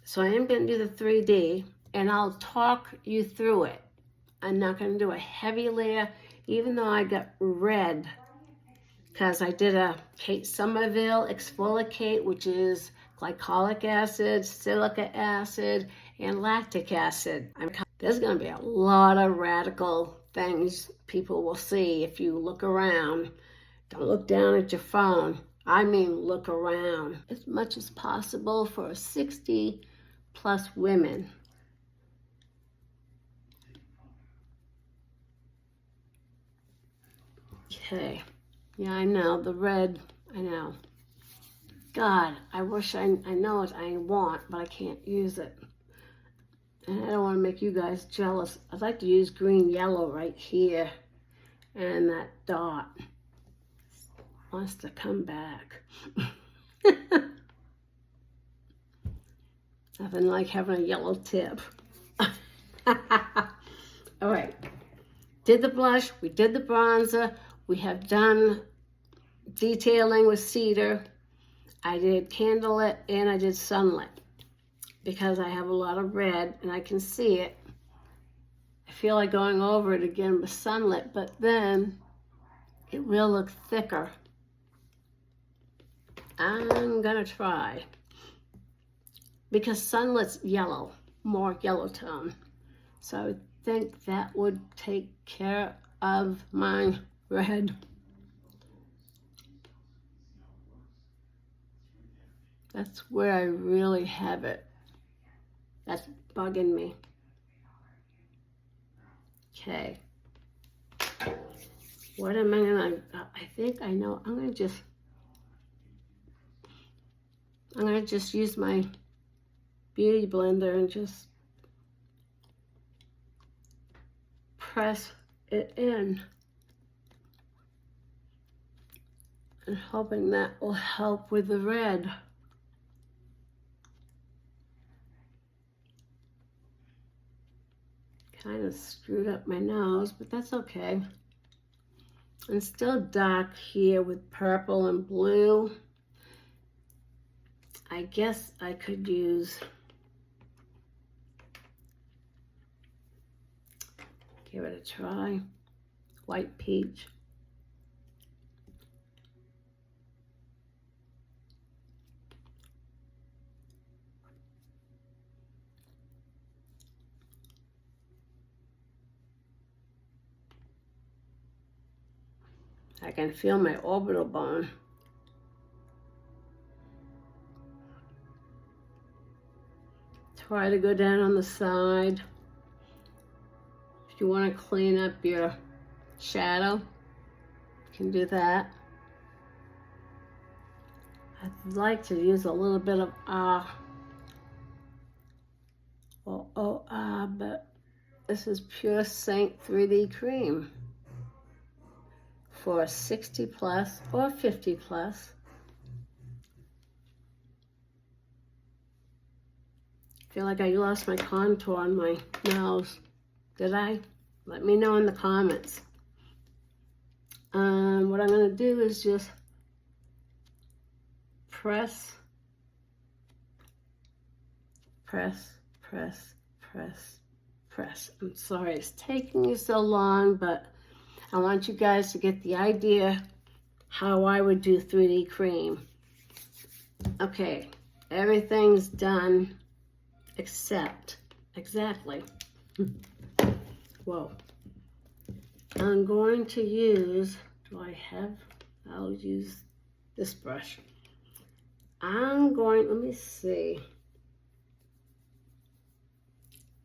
So I am going to do the 3D, and I'll talk you through it. I'm not going to do a heavy layer, even though I got red, because I did a Kate Somerville exfoliate, which is glycolic acid, silica acid, and lactic acid. There's going to be a lot of radical things people will see if you look around. Don't look down at your phone. I mean, look around as much as possible for 60 plus women. Okay. Yeah, I know, the red, I know. God, I wish I know it, I want, but I can't use it. And I don't want to make you guys jealous. I'd like to use green yellow right here. And that dot wants to come back. Nothing like having a yellow tip. All right. Did the blush, we did the bronzer, we have done detailing with cedar. I did candlelit and I did sunlit because I have a lot of red and I can see it. I feel like going over it again with sunlit, but then it will look thicker. I'm gonna try because sunlit's yellow, more yellow tone. So I would think that would take care of my red. That's where I really have it. That's bugging me. Okay. What am I gonna, I think I know, I'm gonna just use my beauty blender and just press it in. And hoping that will help with the red. Kind of screwed up my nose, but that's okay. And still dark here with purple and blue. I guess I could use, give it a try, white peach. I can feel my orbital bone. Try to go down on the side. If you want to clean up your shadow, you can do that. I'd like to use a little bit of but this is pure Seint 3D cream for 60 plus or 50 plus. I feel like I lost my contour on my nose. Did I? Let me know in the comments. What I'm going to do is just press, press, press, press, press. I'm sorry it's taking me so long, but I want you guys to get the idea how I would do 3D cream. Okay, everything's done except, exactly. Whoa. I'm going to use, I'll use this brush. Let me see.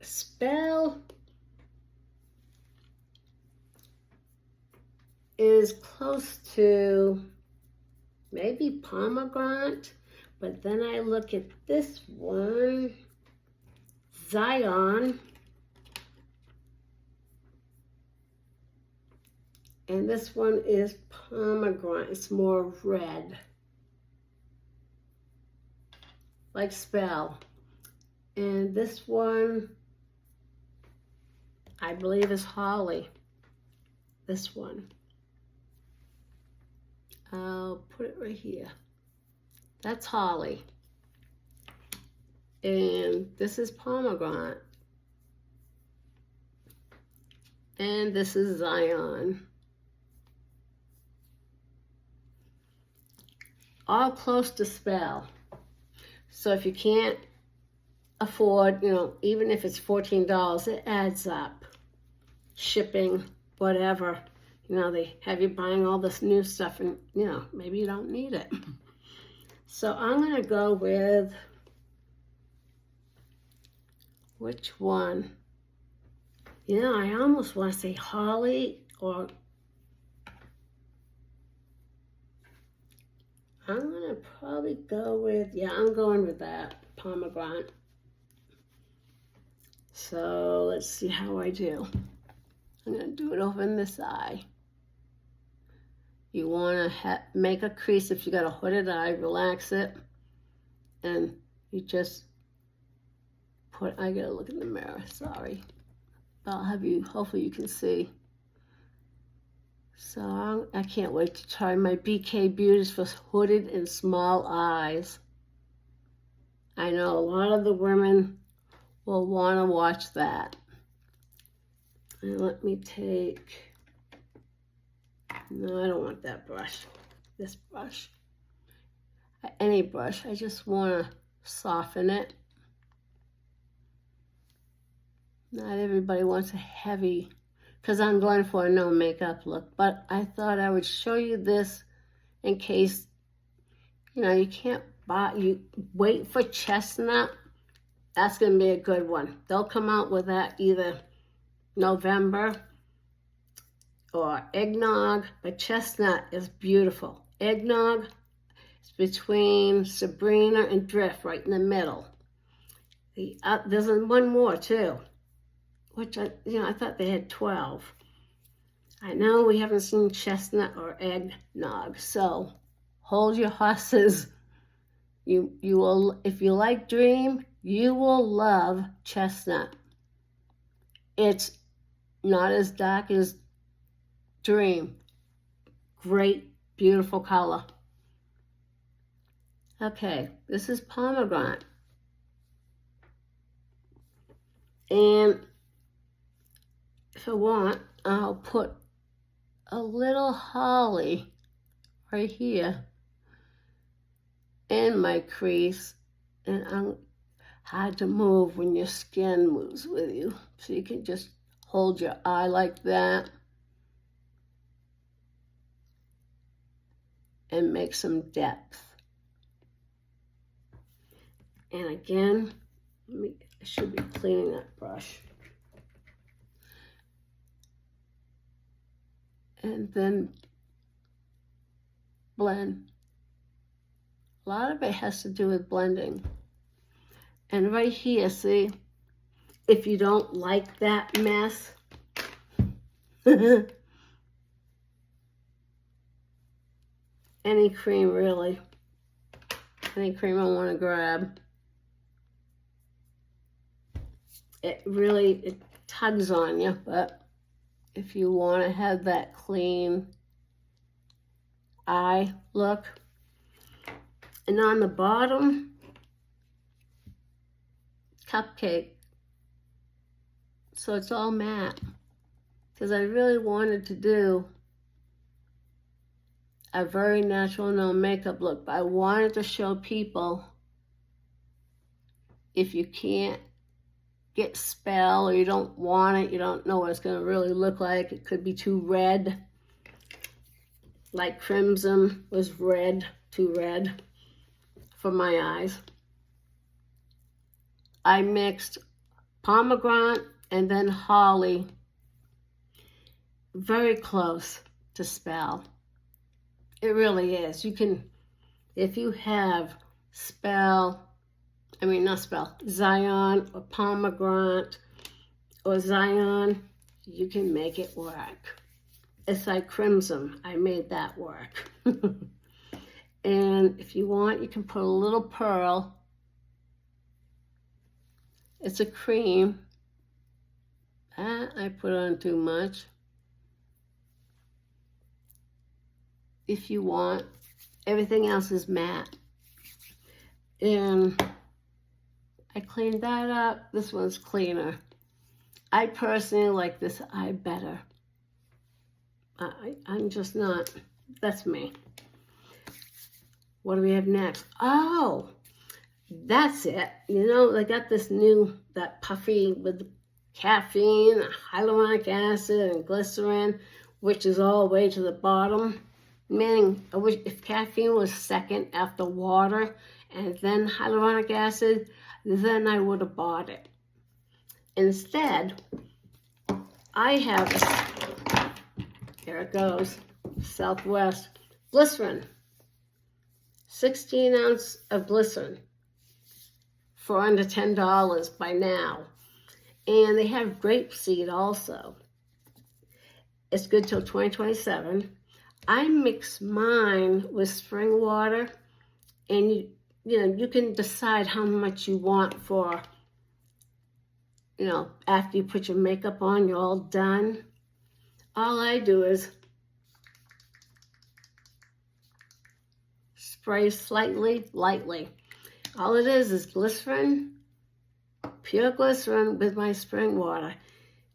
Spell is close to maybe pomegranate, but then I look at this one, Zion, and this one is pomegranate. It's more red, like Spell. And this one, I believe, is Holly. This one. I'll put it right here. That's Holly. And this is pomegranate. And this is Zion. All close to spell. So if you can't afford, even if it's $14, it adds up. Shipping, whatever. They have you buying all this new stuff and, maybe you don't need it. So I'm going to go with, which one? I almost want to say holly, or I'm going to probably go with, I'm going with that, pomegranate. So let's see how I do. I'm going to do it over in this eye. You want to make a crease if you got a hooded eye, relax it, and you just I gotta look in the mirror, sorry. I'll have you, hopefully you can see. So I can't wait to try my BK Beauties for hooded and small eyes. I know a lot of the women will want to watch that. And let me take, no, I don't want that brush. This brush. Any brush, I just want to soften it. Not everybody wants a heavy, because I'm going for a no makeup look, but I thought I would show you this in case, you can't buy, you wait for chestnut. That's going to be a good one. They'll come out with that either November or eggnog, but chestnut is beautiful. Eggnog is between Sabrina and Drift, right in the middle. There's one more too, which I thought they had 12. I know we haven't seen chestnut or eggnog, so hold your horses. You will, if you like Dream, you will love chestnut. It's not as dark as Dream. Great, beautiful color. Okay, this is pomegranate. And if I want, I'll put a little holly right here in my crease, and I'm hard to move when your skin moves with you. So you can just hold your eye like that and make some depth. And again, I should be cleaning that brush. And then blend. A lot of it has to do with blending. And right here, see, if you don't like that mess, any cream really, any cream I want to grab, it tugs on you, but if you want to have that clean eye look. And on the bottom, cupcake. So it's all matte. Because I really wanted to do a very natural, no makeup look. But I wanted to show people, if you can't get spell or you don't want it, you don't know what it's going to really look like. It could be too red. Like Crimson was red, too red for my eyes. I mixed pomegranate and then holly. Very close to spell. It really is. You can, if you have Zion or pomegranate or Zion, you can make it work. It's like Crimson. I made that work. And if you want, you can put a little pearl. It's a cream. I put on too much. If you want, everything else is matte. And I cleaned that up. This one's cleaner. I personally like this eye better. I'm just not. That's me. What do we have next? Oh, that's it. You know, they got this new, that puffy with caffeine, hyaluronic acid, and glycerin, which is all the way to the bottom. Meaning, I wish if caffeine was second after water and then hyaluronic acid, then I would have bought it. Instead, I have, here it goes, Southwest glycerin. 16 ounce of glycerin for under $10 by now. And they have grapeseed also. It's good till 2027. I mix mine with spring water, and you can decide how much you want for, after you put your makeup on, you're all done. All I do is spray slightly, lightly. All it is glycerin, pure glycerin with my spring water.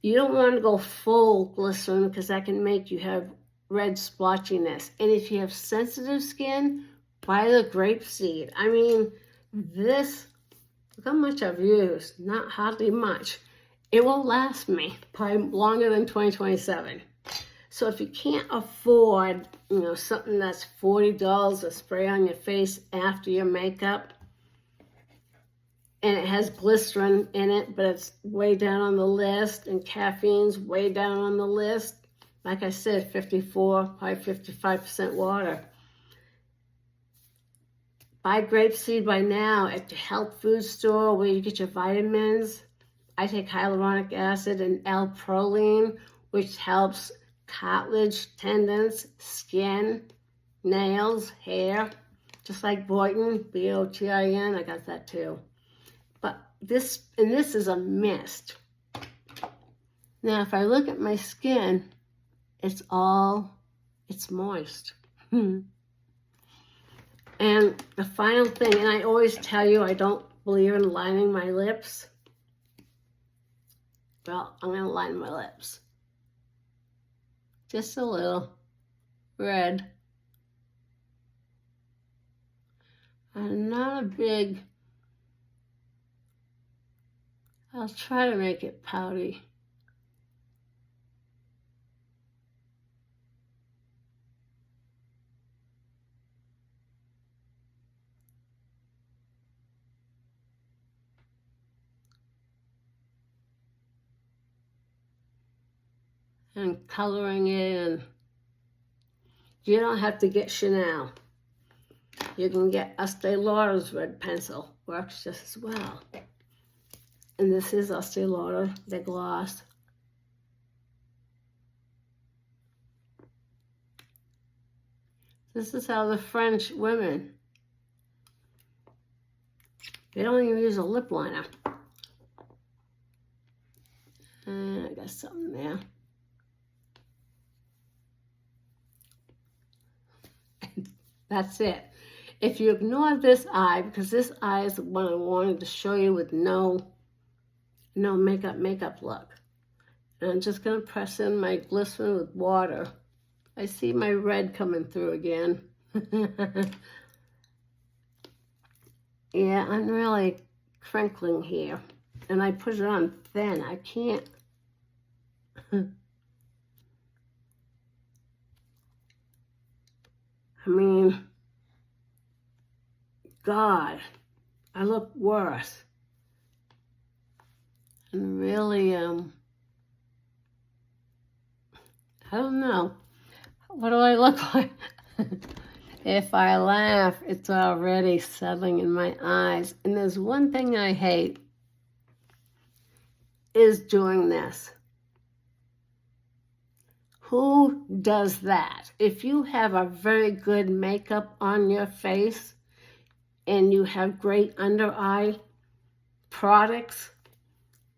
You don't want to go full glycerin because that can make you have red splotchiness. And if you have sensitive skin, buy the grapeseed. I mean, this, look how much I've used. Not hardly much. It will last me probably longer than 2027. So if you can't afford, something that's $40 to spray on your face after your makeup, and it has glycerin in it, but it's way down on the list, and caffeine's way down on the list. Like I said, 54, probably 55% water. Buy grapeseed by now at your health food store where you get your vitamins. I take hyaluronic acid and L-proline, which helps cartilage, tendons, skin, nails, hair. Just like Botin, B-O-T-I-N, I got that too. But this is a mist. Now, if I look at my skin, it's moist. And the final thing, and I always tell you I don't believe in lining my lips. Well, I'm going to line my lips. Just a little red. And not a big, I'll try to make it pouty. And coloring it, and you don't have to get Chanel. You can get Estee Lauder's red pencil, works just as well. And this is Estee Lauder, the gloss. This is how the French women, they don't even use a lip liner. And I got something there. That's it. If you ignore this eye, because this eye is the one I wanted to show you with no makeup look. And I'm just going to press in my glycerin with water. I see my red coming through again. Yeah, I'm really crinkling here. And I put it on thin. I can't. I mean, God, I look worse. And really, I don't know. What do I look like? If I laugh, it's already settling in my eyes. And there's one thing I hate, is doing this. Who does that? If you have a very good makeup on your face and you have great under eye products,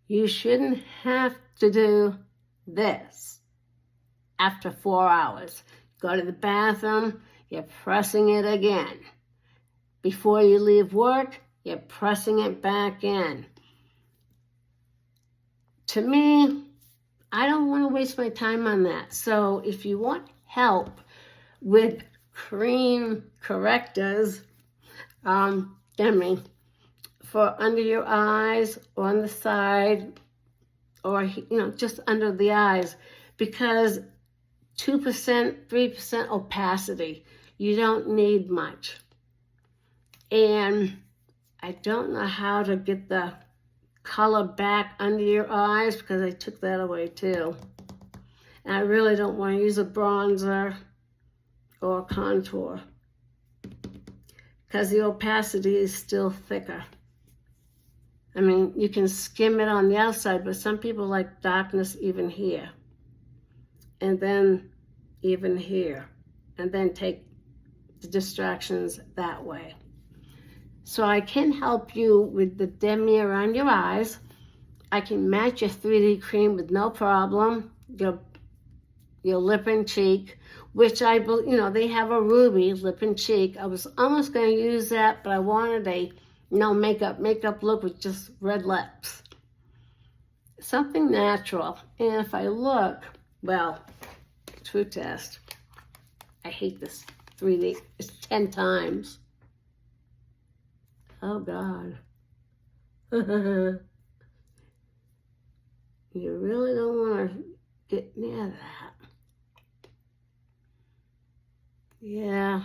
you shouldn't have to do this after 4 hours. Go to the bathroom, you're pressing it again. Before you leave work, You're pressing it back in. To me, I don't want to waste my time on that. So if you want help with cream correctors, for under your eyes or on the side, or just under the eyes, because 2%, 3% opacity, you don't need much. And I don't know how to get the color back under your eyes because I took that away too. And I really don't want to use a bronzer or a contour because the opacity is still thicker. I mean, you can skim it on the outside, but some people like darkness even here. And then even here. And then take the distractions that way. So I can help you with the demi around your eyes. I can match your 3D cream with no problem. Your lip and cheek, which they have a ruby lip and cheek. I was almost going to use that, but I wanted a no makeup look with just red lips. Something natural. And if I look, well, true test. I hate this 3D. It's 10 times. Oh, God. You really don't want to get near that. Yeah.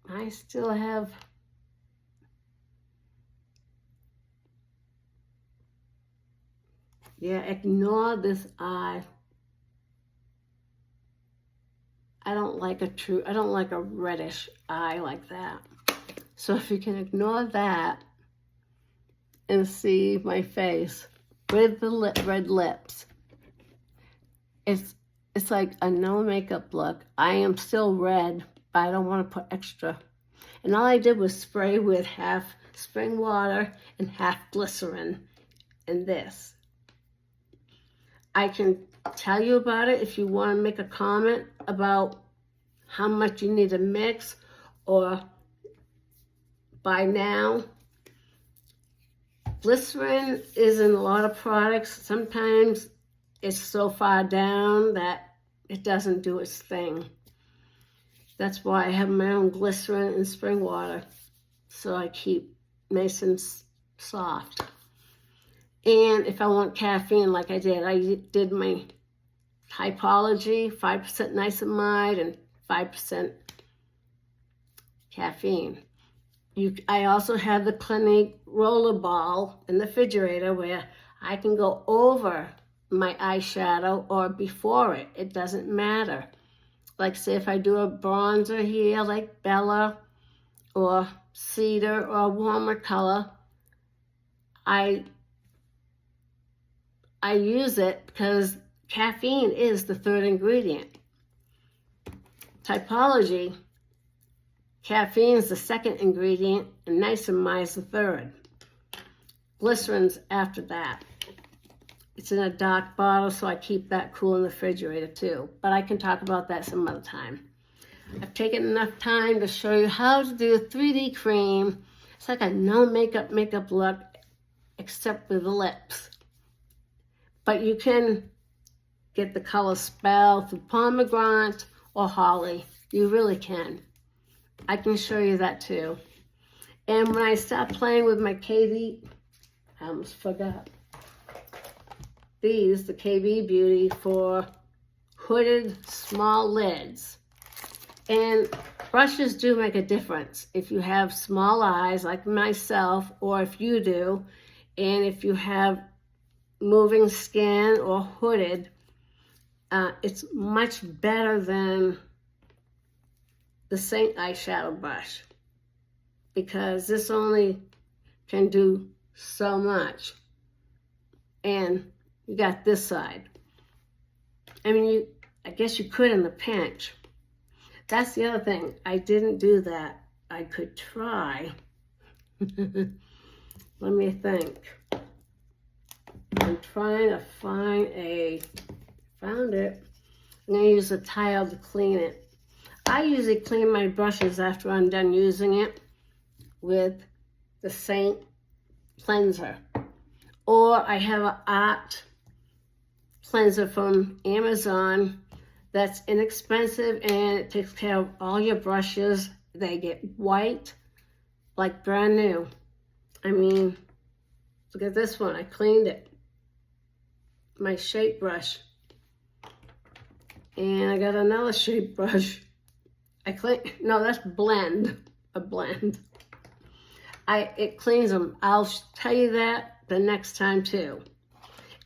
I still have... Yeah, ignore this eye. I don't like a reddish eye like that. So if you can ignore that and see my face with the red lips, it's like a no makeup look. I am still red, but I don't want to put extra. And all I did was spray with half spring water and half glycerin in this. I can tell you about it if you want to make a comment about how much you need to mix or by now. Glycerin is in a lot of products. Sometimes it's so far down that it doesn't do its thing. That's why I have my own glycerin and spring water, so I keep nice and soft. And if I want caffeine, like I did my typology, 5% niacinamide and 5% caffeine. I also have the Clinique roller ball in the refrigerator where I can go over my eyeshadow or before it. It doesn't matter. Like say if I do a bronzer here like Bella or Cedar or a warmer color, I use it because caffeine is the third ingredient. Typology, caffeine is the second ingredient and niacinamide is the third. Glycerin's after that. It's in a dark bottle, so I keep that cool in the refrigerator too. But I can talk about that some other time. I've taken enough time to show you how to do a 3D cream. It's like a no makeup look, except with the lips. But you can get the color spell through pomegranate or holly. You really can. I can show you that too. And when I start playing with my KV, I almost forgot. The KV Beauty for hooded small lids. And brushes do make a difference if you have small eyes like myself, or if you do, and if you have moving skin or hooded, it's much better than the Seint eyeshadow brush because this only can do so much. And you got this side. I mean, I guess you could in the pinch. That's the other thing. I didn't do that. I could try. Let me think. I'm trying to find found it. I'm going to use a tile to clean it. I usually clean my brushes after I'm done using it with the Seint cleanser. Or I have an art cleanser from Amazon that's inexpensive and it takes care of all your brushes. They get white, like brand new. I mean, look at this one. I cleaned it. My shape brush. And I got another shape brush. No, that's blend. A blend. It cleans them. I'll tell you that the next time too.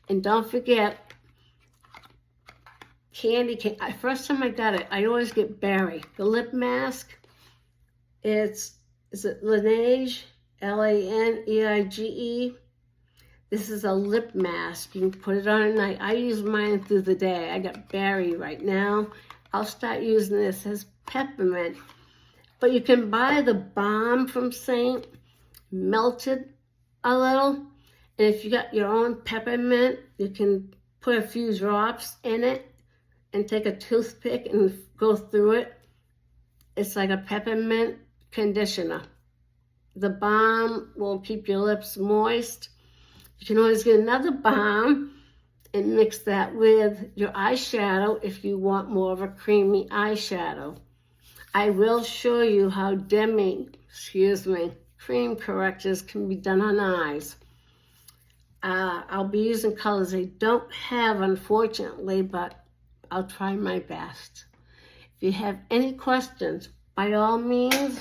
And don't forget, candy cane. First time I got it, I always get berry. The lip mask, is it Laneige? Laneige. This is a lip mask. You can put it on at night. I use mine through the day. I got berry right now. I'll start using this as peppermint. But you can buy the balm from Seint, melted a little. And if you got your own peppermint, you can put a few drops in it and take a toothpick and go through it. It's like a peppermint conditioner. The balm will keep your lips moist. You can always get another balm and mix that with your eyeshadow if you want more of a creamy eyeshadow. I will show you how cream correctors can be done on eyes. I'll be using colors I don't have, unfortunately, but I'll try my best. If you have any questions, by all means,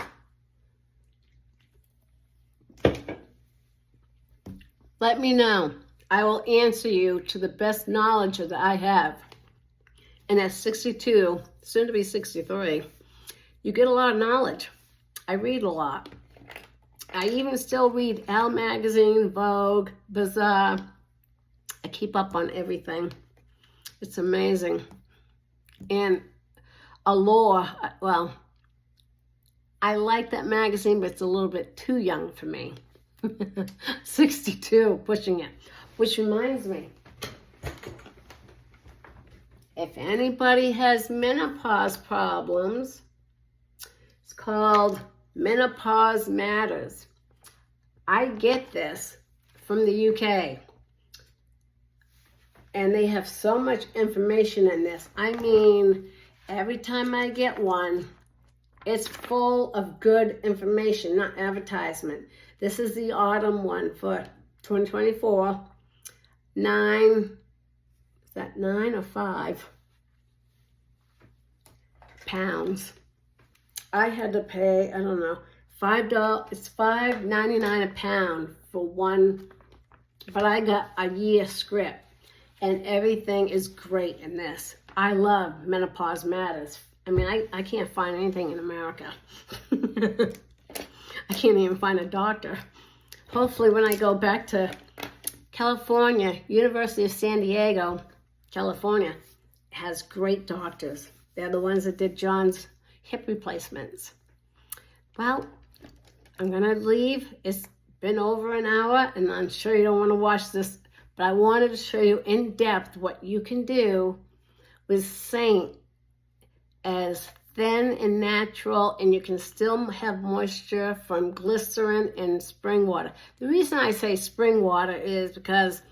let me know. I will answer you to the best knowledge that I have. And at 62, soon to be 63, you get a lot of knowledge. I read a lot. I even still read Elle magazine, Vogue, Bazaar. I keep up on everything. It's amazing. And Allure, well, I like that magazine, but it's a little bit too young for me. 62, pushing it. Which reminds me, if anybody has menopause problems, it's called Menopause Matters. I get this from the UK. And they have so much information in this. I mean, every time I get one, it's full of good information, not advertisement. This is the autumn one for 2024. 9, is that 9 or 5 pounds? I had to pay, I don't know, $5. It's $5.99 a pound for one, but I got a year script, and everything is great in this. I love Menopause Matters. I mean, I can't find anything in America. I can't even find a doctor. Hopefully when I go back to California, University of San Diego, California, has great doctors. They're the ones that did John's hip replacements. Well, I'm gonna leave. It's been over an hour, and I'm sure you don't want to watch this, but I wanted to show you in depth what you can do with Seint as thin and natural, and you can still have moisture from glycerin and spring water. The reason I say spring water is because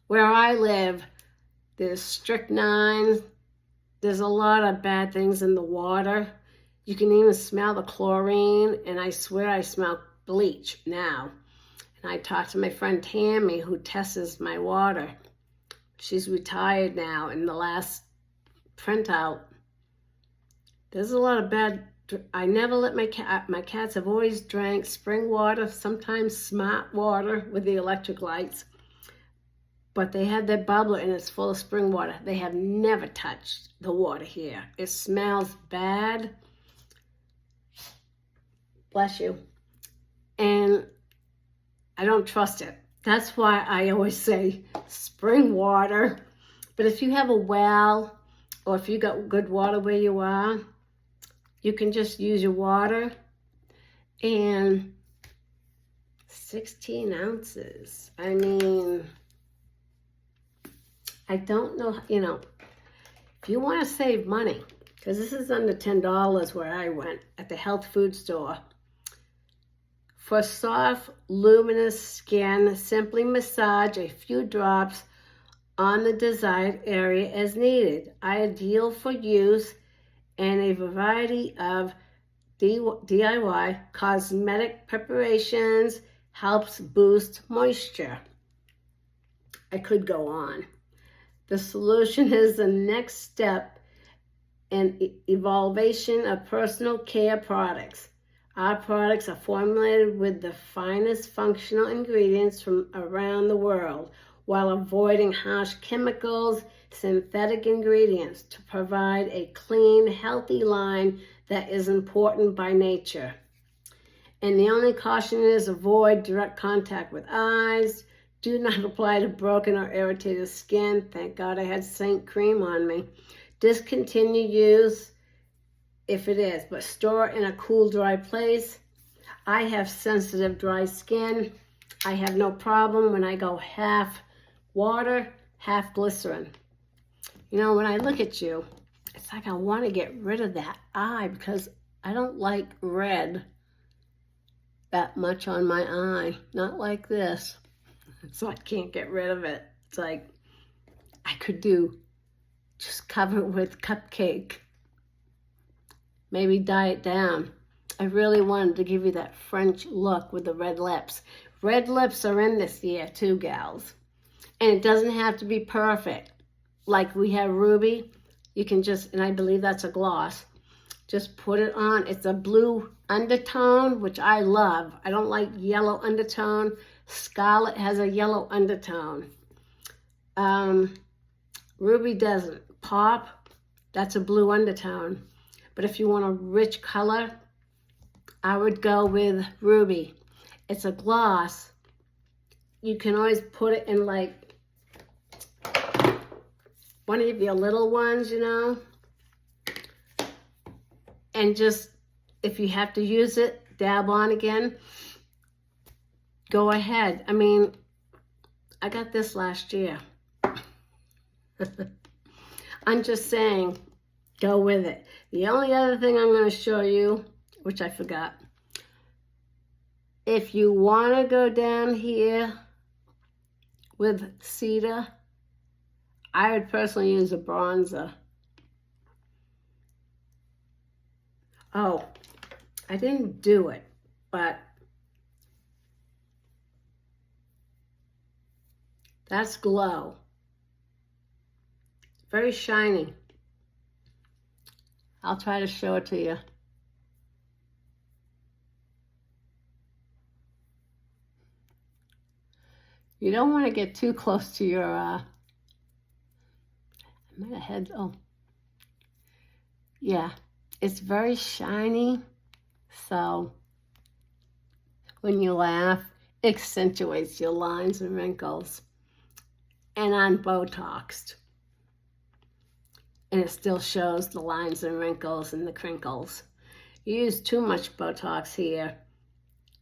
where I live, there's strychnine, there's a lot of bad things in the water. You can even smell the chlorine, and I swear I smell bleach now. And I talked to my friend Tammy, who tests my water. She's retired now. In the last printout, there's a lot of bad. I never let my cats have always drank spring water, sometimes smart water with the electric lights. But they had their bubbler and it's full of spring water. They have never touched the water here. It smells bad. Bless you. And I don't trust it. That's why I always say spring water. But if you have a well, or if you got good water where you are, you can just use your water. And 16 ounces. I mean, I don't know, you know, if you want to save money, because this is under $10 where I went at the health food store. For soft, luminous skin, simply massage a few drops on the desired area as needed. Ideal for use in a variety of DIY cosmetic preparations, helps boost moisture. I could go on. The solution is the next step in evolution of personal care products. Our products are formulated with the finest functional ingredients from around the world while avoiding harsh chemicals, synthetic ingredients to provide a clean, healthy line that is important by nature. And the only caution is avoid direct contact with eyes. Do not apply to broken or irritated skin. Thank God I had Seint cream on me. Discontinue use if it is, but store in a cool, dry place. I have sensitive, dry skin. I have no problem when I go half water, half glycerin. You know, when I look at you, it's like I want to get rid of that eye because I don't like red that much on my eye. Not like this. So I can't get rid of it. It's like I could just cover it with cupcake. Maybe dye it down. I really wanted to give you that French look with the red lips. Red lips are in this year too, gals. And it doesn't have to be perfect. Like we have Ruby, you can just, and I believe that's a gloss, just put it on. It's a blue undertone, which I love. I don't like yellow undertone. Scarlet has a yellow undertone. Ruby doesn't. Pop, that's a blue undertone. But if you want a rich color, I would go with Ruby. It's a gloss. You can always put it in like one of your little ones, you know. And just, if you have to use it, dab on again, go ahead. I mean, I got this last year. I'm just saying, go with it. The only other thing I'm going to show you, which I forgot, if you want to go down here with cedar, I would personally use a bronzer. Oh, I didn't do it, but that's Glow. Very shiny. I'll try to show it to you. You don't want to get too close to your, I might have had, oh, yeah, it's very shiny, so when you laugh, it accentuates your lines and wrinkles, and I'm Botoxed, and it still shows the lines and wrinkles and the crinkles. You use too much Botox here,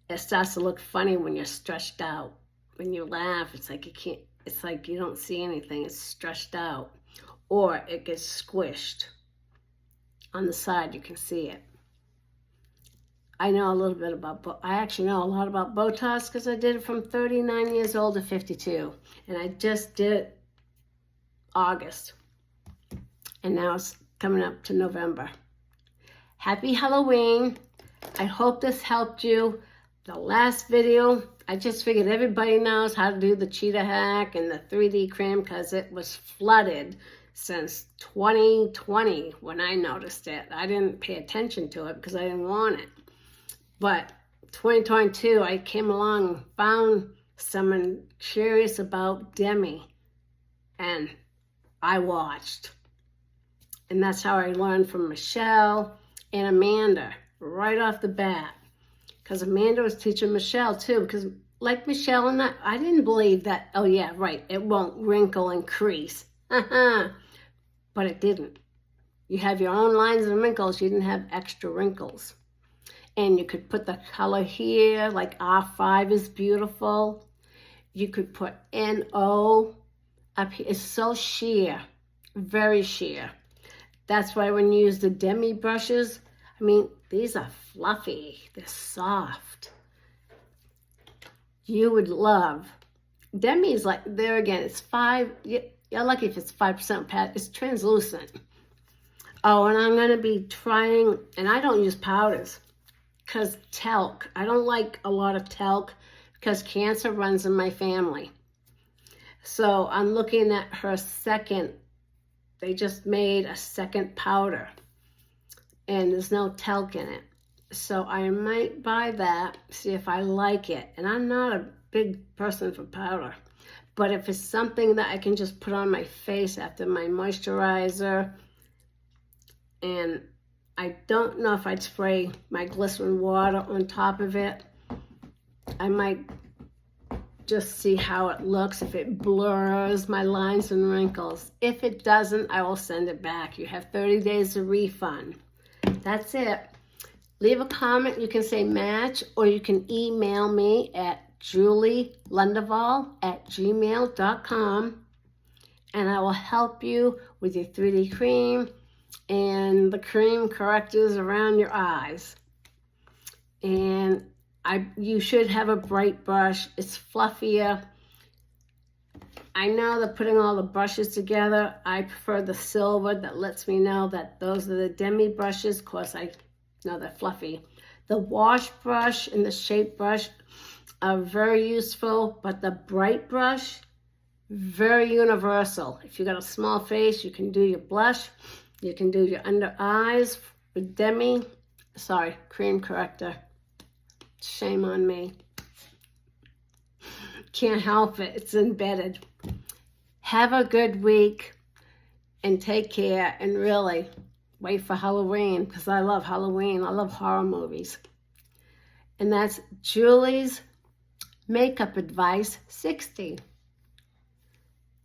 it starts to look funny when you're stretched out. When you laugh, it's like you can't, it's like you don't see anything, it's stretched out. Or it gets squished. On the side, you can see it. I know a little bit about, I actually know a lot about Botox because I did it from 39 years old to 52. And I just did it August. And now it's coming up to November. Happy Halloween. I hope this helped you. The last video, I just figured everybody knows how to do the cheetah hack and the 3D cream because it was flooded since 2020 when I noticed it. I didn't pay attention to it because I didn't want it. But 2022, I came along and found someone curious about Demi, and I watched. And that's how I learned from Michelle and Amanda right off the bat. Because Amanda was teaching Michelle too, because like Michelle and I didn't believe that, oh yeah, right, it won't wrinkle and crease. But it didn't. You have your own lines and wrinkles, you didn't have extra wrinkles. And you could put the color here, like R5 is beautiful. You could put NO up here. It's so sheer, very sheer. That's why when you use the Demi brushes, I mean, these are fluffy, they're soft. you would love. Demi is like, there again, it's 5, you're lucky if it's 5% pat, it's translucent. Oh, and I'm going to be trying, and I don't use powders, because talc. I don't like a lot of talc, because cancer runs in my family. So I'm looking at her second, they just made a second powder, and there's no talc in it. So I might buy that, see if I like it. And I'm not a big person for powder, but if it's something that I can just put on my face after my moisturizer, and I don't know if I'd spray my glycerin water on top of it. I might just see how it looks, if it blurs my lines and wrinkles. If it doesn't, I will send it back. You have 30 days to refund. That's it. Leave a comment. You can say match, or you can email me at julielunderval@gmail.com, and I will help you with your 3D cream and the cream correctors around your eyes. And you should have a bright brush. It's fluffier. I know that putting all the brushes together, I prefer the silver that lets me know that those are the demi brushes. Of course, I know they're fluffy. The wash brush and the shape brush are very useful, but the bright brush, very universal. If you got a small face, you can do your blush. You can do your under eyes with cream corrector. Shame on me. Can't help it. It's embedded. Have a good week and take care, and really wait for Halloween, because I love Halloween. I love horror movies. And that's Julie's Makeup Advice 60.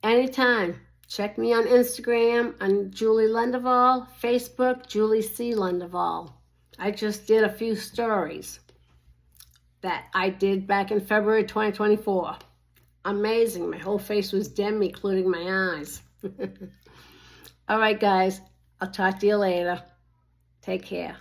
Anytime. Check me on Instagram, on Julie Lunderval, Facebook, Julie C. Lunderval. I just did a few stories that I did back in February 2024. Amazing. My whole face was dim, including my eyes. All right, guys. I'll talk to you later. Take care.